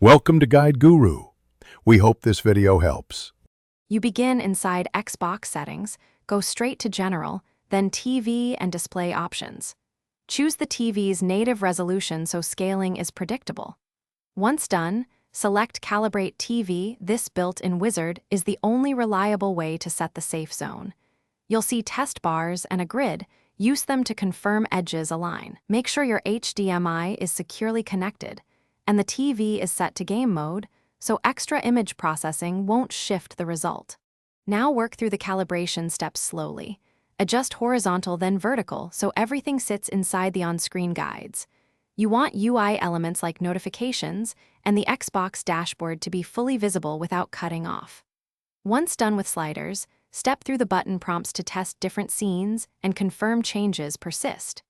Welcome to Guide Guru. We hope this video helps. You begin inside Xbox settings, go straight to General, then TV and Display options. Choose the TV's native resolution so scaling is predictable. Once done, select Calibrate TV. This built-in wizard is the only reliable way to set the safe zone. You'll see test bars and a grid. Use them to confirm edges align. Make sure your HDMI is securely connected, and the TV is set to game mode, so extra image processing won't shift the result. Now work through the calibration steps slowly. Adjust horizontal then vertical so everything sits inside the on-screen guides. You want UI elements like notifications and the Xbox dashboard to be fully visible without cutting off. Once done with sliders, step through the button prompts to test different scenes and confirm changes persist.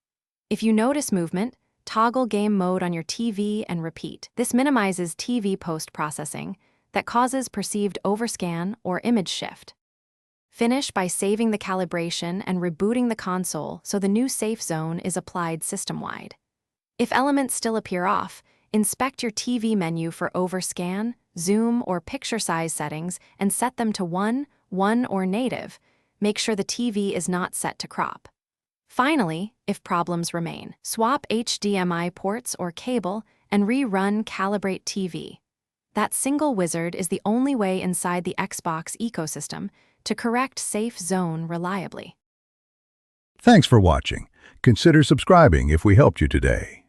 If you notice movement, toggle game mode on your TV and repeat. This minimizes TV post-processing that causes perceived overscan or image shift. Finish by saving the calibration and rebooting the console so the new safe zone is applied system-wide. If elements still appear off, inspect your TV menu for overscan, zoom, or picture size settings and set them to 1, or native. Make sure the TV is not set to crop. Finally, if problems remain, swap HDMI ports or cable and rerun Calibrate TV. That single wizard is the only way inside the Xbox ecosystem to correct safe zone reliably. Thanks for watching. Consider subscribing if we helped you today.